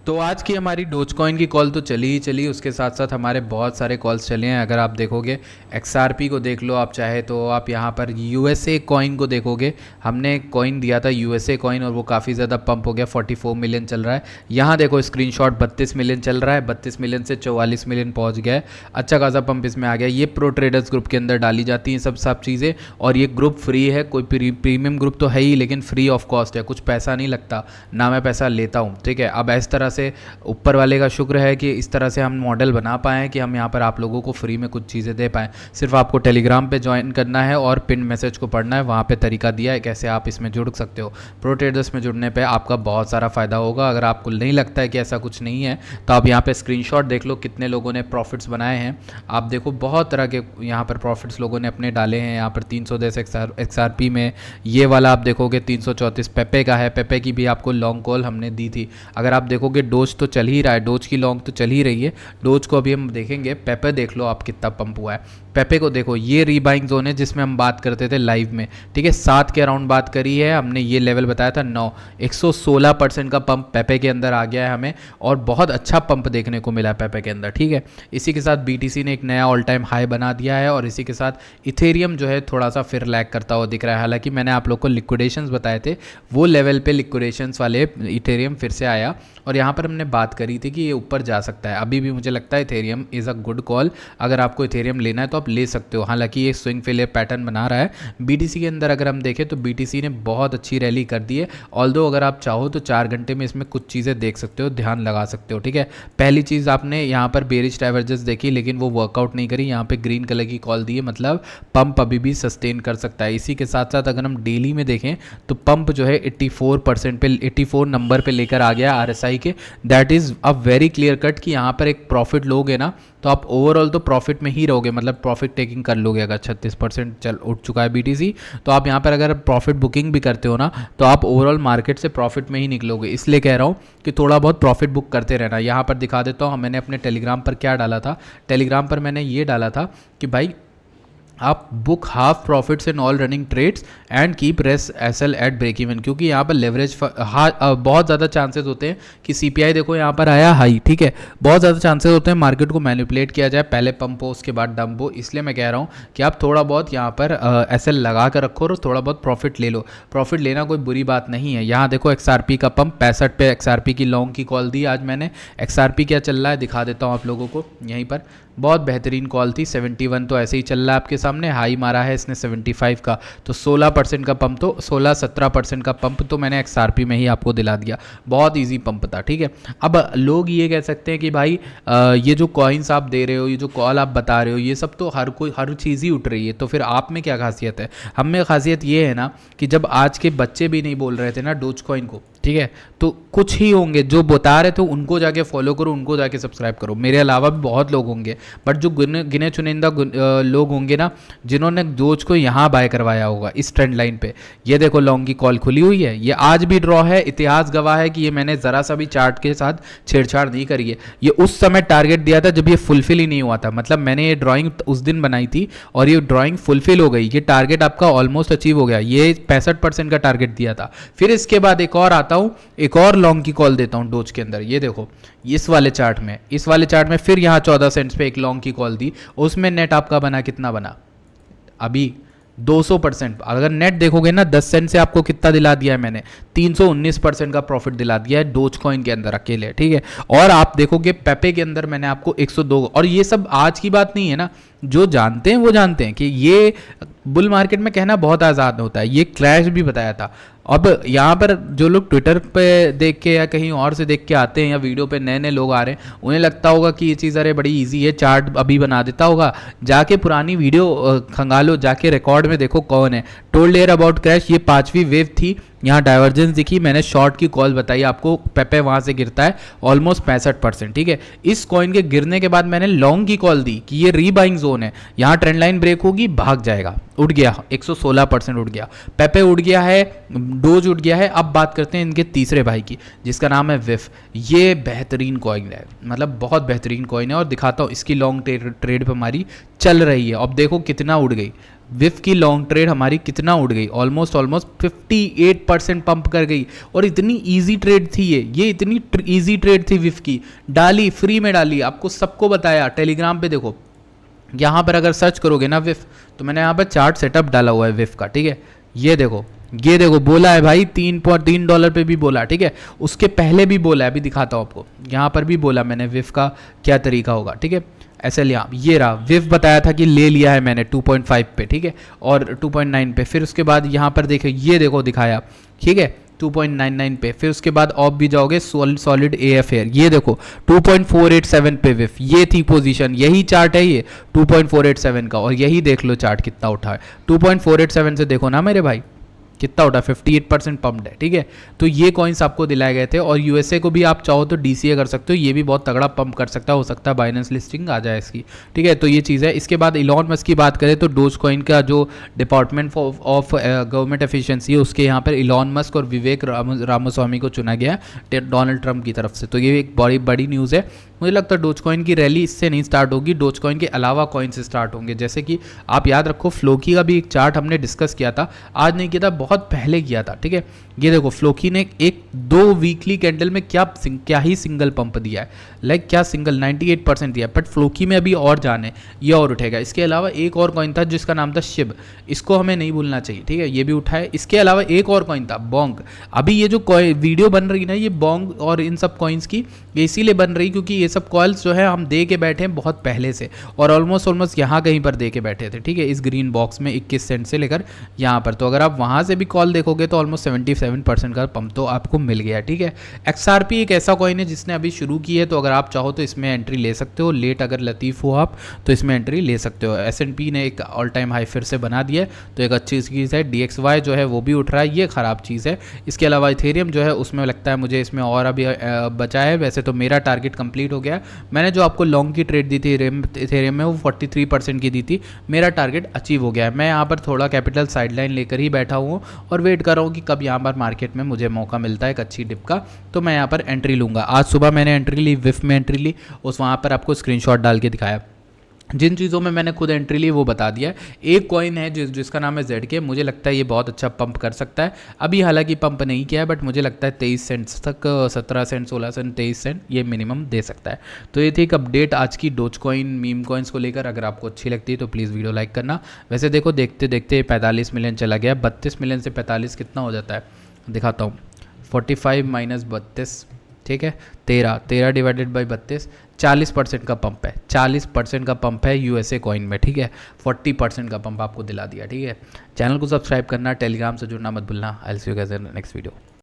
तो आज की हमारी डोज कॉइन की कॉल तो चली ही चली, उसके साथ साथ हमारे बहुत सारे कॉल्स चले हैं। अगर आप देखोगे XRP को देख लो, आप चाहे तो आप यहाँ पर USA कॉइन को देखोगे। हमने कॉइन दिया था USA कॉइन और वो काफ़ी ज़्यादा पंप हो गया, 44 मिलियन चल रहा है। यहाँ देखो स्क्रीनशॉट 32 मिलियन चल रहा है, 32 मिलियन से 44 मिलियन पहुँच गया है। अच्छा खासा पंप इसमें आ गया। ये प्रो ट्रेडर्स ग्रुप के अंदर डाली जाती हैं सब चीज़ें, और ये ग्रुप फ्री है। कोई प्रीमियम ग्रुप तो है ही, लेकिन फ्री ऑफ कॉस्ट है, कुछ पैसा नहीं लगता, ना मैं पैसा लेता हूँ। ठीक है, अब इस तरह से ऊपर वाले का शुक्र है कि इस तरह से हम मॉडल बना पाए कि हम यहाँ पर आप लोगों को फ्री में कुछ चीज़ें दे पाएँ। सिर्फ आपको टेलीग्राम पे ज्वाइन करना है और पिन मैसेज को पढ़ना है, वहाँ पे तरीका दिया है कैसे आप इसमें जुड़ सकते हो। प्रो ट्रेडर्स में जुड़ने पे आपका बहुत सारा फ़ायदा होगा। अगर आपको नहीं लगता है कि ऐसा कुछ नहीं है तो आप यहाँ पे स्क्रीनशॉट देख लो, कितने लोगों ने प्रॉफिट्स बनाए हैं। आप देखो बहुत तरह के यहाँ पर प्रॉफिट्स लोगों ने अपने डाले हैं। यहाँ पर 310 XRP में, ये वाला आप देखोगे 334 पेपे का है। पेपे की भी आपको लॉन्ग कॉल हमने दी थी। अगर आप देखोगे डोज तो चल ही रहा है, डोज की लॉन्ग तो चल ही रही है। डोज को अभी हम देखेंगे। पेपे देख लो आप कितना पंप हुआ है। पेपे को देखो, ये रीबाइंग जोन है जिसमें हम बात करते थे लाइव में। ठीक है, 7 के अराउंड बात करी है हमने, ये लेवल बताया था 9। 116% का पंप पेपे के अंदर आ गया है हमें, और बहुत अच्छा पंप देखने को मिला है पेपे के अंदर। ठीक है, इसी के साथ BTC ने एक नया ऑल टाइम हाई बना दिया है, और इसी के साथ इथेरियम जो है थोड़ा सा फिर लैग करता हुआ दिख रहा है। हालांकि मैंने आप लोग को लिक्विडेशंस बताए थे, वो लेवल पे लिक्विडेशंस वाले इथेरियम फिर से आया, और यहाँ पर हमने बात करी थी कि ये ऊपर जा सकता है। अभी भी मुझे लगता है Ethereum is a good call. अगर आपको इथेरियम लेना है तो आप ले सकते हो। हालांकि ये स्विंग फेलियर पैटर्न बना रहा है। BTC के अंदर अगर हम देखें तो BTC ने बहुत अच्छी रैली कर दी है। ऑल्दो अगर आप चाहो तो 4 घंटे में इसमें कुछ चीज़ें देख सकते हो, ध्यान लगा सकते हो। ठीक है, पहली चीज़ आपने यहाँ पर बेरिश डाइवर्जेंस देखी, लेकिन वो वर्कआउट नहीं करी। यहाँ पे ग्रीन कलर की कॉल दी है, मतलब पंप अभी भी सस्टेन कर सकता है। इसी के साथ साथ अगर हम डेली में देखें तो पंप जो है 84% पे, 84 नंबर पे लेकर आ गया RSI के। That is a very clear cut कि यहाँ पर एक प्रॉफिट लोगे ना तो आप ओवरऑल तो प्रॉफिट में ही रहोगे, मतलब प्रॉफिट टेकिंग कर लोगे। अगर 36% चल उठ चुका है BTC, तो आप यहाँ पर अगर प्रॉफिट बुकिंग भी करते हो ना तो आप ओवरऑल मार्केट से प्रॉफिट में ही निकलोगे। इसलिए कह रहा हूँ कि थोड़ा बहुत प्रॉफिट बुक करते रहना। यहाँ पर दिखा देता हूँ, मैंने अपने टेलीग्राम पर क्या डाला था। टेलीग्राम पर मैंने ये डाला था कि भाई आप book half profits in all running trades and keep rest SL at break even, क्योंकि यहाँ पर लेवरेज बहुत ज़्यादा चांसेस होते हैं कि CPI देखो यहाँ पर आया हाई। ठीक है, बहुत ज़्यादा चांसेस होते हैं मार्केट को मैनिपुलेट किया जाए, पहले पंप हो उसके बाद डंप हो। इसलिए मैं कह रहा हूँ कि आप थोड़ा बहुत यहाँ पर SL लगा कर रखो और थोड़ा बहुत प्रॉफिट ले लो। प्रॉफिट लेना कोई बुरी बात नहीं है। यहाँ देखो XRP का पंप 65 पे XRP की लॉन्ग की कॉल दी आज मैंने। XRP क्या चल रहा है दिखा देता हूँ आप लोगों को। यहीं पर बहुत बेहतरीन कॉल थी। 71 तो ऐसे ही चल रहा है आपके सामने, हाई मारा है इसने 75 का, तो 16% का पंप, तो 16-17% का पंप तो मैंने XRP में ही आपको दिला दिया। बहुत इजी पंप था। ठीक है, अब लोग ये कह सकते हैं कि भाई ये जो कॉइन्स आप दे रहे हो, ये जो कॉल आप बता रहे हो, ये सब तो हर चीज़ ही उठ रही है, तो फिर आप में क्या खासियत है? हम में खासियत ये है ना कि जब आज के बच्चे भी नहीं बोल रहे थे ना डोज कॉइन को, ठीक है, तो कुछ ही होंगे जो बता रहे थे, उनको जाके फॉलो करो, उनको जाके सब्सक्राइब करो। मेरे अलावा भी बहुत लोग होंगे, बट जो गिने चुनिंदा लोग होंगे ना जिन्होंने डोज को यहाँ बाय करवाया होगा इस ट्रेंड लाइन पे। ये देखो लॉन्ग की कॉल खुली हुई है, ये आज भी ड्रॉ है। इतिहास गवाह है कि ये मैंने ज़रा सा भी चार्ट के साथ छेड़छाड़ नहीं करी है। ये उस समय टारगेट दिया था जब ये फुलफिल ही नहीं हुआ था, मतलब मैंने ये ड्राइंग उस दिन बनाई थी और ये ड्राइंग फुलफिल हो गई। ये टारगेट आपका ऑलमोस्ट अचीव हो गया। ये 65% का टारगेट दिया था। फिर इसके बाद एक और आता हूँ, एक और लॉन्ग की कॉल देता हूँ डोज के अंदर। ये देखो इस वाले चार्ट में फिर यहाँ 14 सेंट्स पे एक लॉन्ग की कॉल दी, उसमें नेट आपका बना कितना बना? अभी 200%। अगर नेट देखोगे ना 10 सेंट से आपको कितना दिला दिया है मैंने? 319% का प्रॉफिट दिला दिया है डोज कॉइन के अंदर अकेले। ठीक है, और आप देखोगे पेपे के अंदर मैंने आपको 102, और ये सब आज की बात नहीं है ना, जो जानते हैं वो जानते हैं कि ये बुल मार्केट में कहना बहुत आज़ाद होता है। ये क्रैश भी बताया था। अब यहाँ पर जो लोग ट्विटर पे देख के या कहीं और से देख के आते हैं या वीडियो पे नए नए लोग आ रहे हैं, उन्हें लगता होगा कि ये चीज़ अरे बड़ी इजी है, चार्ट अभी बना देता होगा। जाके पुरानी वीडियो खंगालो, जाके रिकॉर्ड में देखो कौन है टोल्ड एयर अबाउट क्रैश। ये 5वीं वेव थी, यहाँ डाइवर्जेंस दिखी, मैंने शॉर्ट की कॉल बताई आपको। पेपे वहाँ से गिरता है ऑलमोस्ट 65%। ठीक है, इस कॉइन के गिरने के बाद मैंने लॉन्ग की कॉल दी कि ये रीबाइंग जोन है, यहाँ ट्रेंड लाइन ब्रेक होगी, भाग जाएगा। उठ गया, 116% उठ गया। पेपे उठ गया है, डोज उठ गया है। अब बात करते हैं इनके तीसरे भाई की, जिसका नाम है विफ। ये बेहतरीन कॉइन है, मतलब बहुत बेहतरीन कॉइन है, और दिखाता हूँ इसकी लॉन्ग ट्रेड पर हमारी चल रही है। अब देखो कितना उड़ गई, विफ की लॉन्ग ट्रेड हमारी कितना उड़ गई, ऑलमोस्ट 58% पंप कर गई। और इतनी इजी ट्रेड थी ये इतनी इजी ट्रेड थी विफ की, डाली फ्री में डाली, आपको सबको बताया। टेलीग्राम पे देखो, यहाँ पर अगर सर्च करोगे ना विफ, तो मैंने यहाँ पर चार्ट सेटअप डाला हुआ है विफ का, ठीक है। ये देखो बोला है भाई $3 पे भी बोला, ठीक है। उसके पहले भी बोला है, अभी दिखाता हूँ आपको, यहाँ पर भी बोला मैंने विफ का क्या तरीका होगा, ठीक है। ऐसे लिया, ये रहा विफ, बताया था कि ले लिया है मैंने 2.5 पे, ठीक है, और 2.9 पे। फिर उसके बाद यहाँ पर देखो, ये देखो दिखाया, ठीक है, 2.99 पे। फिर उसके बाद ऑफ भी जाओगे, सॉलिड AF एयर, ये देखो 2.487 पे विफ, ये थी पोजीशन, यही चार्ट है ये 2.487 का। और यही देख लो चार्ट कितना उठा है, 2.487 से देखो ना मेरे भाई कितना उठा, 58% पम्प्ड है, ठीक है। तो ये कॉइन्स आपको दिलाए गए थे। और यूएसए को भी आप चाहो तो DCA कर सकते हो, ये भी बहुत तगड़ा पंप कर सकता है, हो सकता है बाइनेंस लिस्टिंग आ जाए इसकी, ठीक है। तो ये चीज़ है। इसके बाद इलॉन मस्क की बात करें तो डोज कॉइन का जो डिपार्टमेंट ऑफ गवर्नमेंट एफिशिएंसी है, उसके यहाँ पर इलॉन मस्क और विवेक रामास्वामी को चुना गया है डोनाल्ड ट्रंप की तरफ से। तो ये एक बड़ी न्यूज़ है। मुझे लगता है डोज कॉइन की रैली इससे नहीं स्टार्ट होगी, डोज कॉइन के अलावा कॉइन से स्टार्ट होंगे। जैसे कि आप याद रखो, फ्लोकी का भी एक चार्ट हमने डिस्कस किया था, आज नहीं किया था, बहुत पहले किया था, ठीक है। ये देखो फ्लोकी ने एक 2 वीकली कैंडल में क्या ही सिंगल पंप दिया है, लाइक क्या सिंगल 98% दिया है। बट फ्लोकी में अभी और जाने, ये और उठेगा। इसके अलावा एक और कॉइन था जिसका नाम था शिब, इसको हमें नहीं भूलना चाहिए, ठीक है, ये भी उठा है। इसके अलावा एक और कॉइन था बोंग। अभी ये जो वीडियो बन रही ना, ये बोंग और इन सब कॉइन्स की ये इसीलिए बन रही क्योंकि ये सब कॉइल्स जो है हम दे के बैठे हैं बहुत पहले से, और ऑलमोस्ट यहाँ कहीं पर दे के बैठे थे, ठीक है, इस ग्रीन बॉक्स में 21 सेंट से लेकर यहाँ पर। तो अगर आप वहाँ से भी कॉल देखोगे तो ऑलमोस्ट 77% का पंप तो आपको मिल गया, ठीक है। XRP एक ऐसा कॉइन है जिसने अभी शुरू की है, तो अगर आप चाहो तो इसमें एंट्री ले सकते हो। लेट अगर लतीफ़ हो आप तो इसमें एंट्री ले सकते हो। S&P ने एक ऑल टाइम हाई फिर से बना दिया है, तो एक अच्छी चीज़ है। DXY जो है वो भी उठ रहा है, ये ख़राब चीज़ है। इसके अलावा इथेरियम जो है उसमें लगता है मुझे इसमें और अभी बचा है। वैसे तो मेरा टारगेट कंप्लीट हो गया, मैंने जो आपको लॉन्ग की ट्रेड दी थी इथेरियम में वो 43% की दी थी, मेरा टारगेट अचीव हो गया है। मैं यहाँ पर थोड़ा कैपिटल साइडलाइन लेकर ही बैठा हूँ और वेट कर रहा हूँ कि कब यहाँ पर मार्केट में मुझे मौका मिलता है एक अच्छी डिप का, तो मैं यहाँ पर एंट्री लूँगा। आज सुबह मैंने एंट्री ली, विफ में एंट्री ली, उस वहाँ पर आपको स्क्रीनशॉट डाल के दिखाया। जिन चीज़ों में मैंने खुद एंट्री ली वो बता दिया है। एक कॉइन है जिसका नाम है ZK, मुझे लगता है ये बहुत अच्छा पंप कर सकता है। अभी हालांकि पंप नहीं किया है, बट मुझे लगता है 23 सेंट्स तक, 17 सेंट 16 सेंट 23 सेंट ये मिनिमम दे सकता है। तो ये थी एक अपडेट आज की डोज कॉइन मीम कॉइन्स को लेकर। अगर आपको अच्छी लगती है तो प्लीज़ वीडियो लाइक करना। वैसे देखो देखते देखते 45 मिलियन चला गया, 32 मिलियन से 45 कितना हो जाता है दिखाता हूँ, 45 माइनस 32, ठीक है, 13 डिवाइडेड बाई 32, 40% का पंप है, 40% का पंप है यूएसए कॉइन में, ठीक है। 40% का पंप आपको दिला दिया, ठीक है। चैनल को सब्सक्राइब करना, टेलीग्राम से जुड़ना मत भूलना। I will see you guys in next video.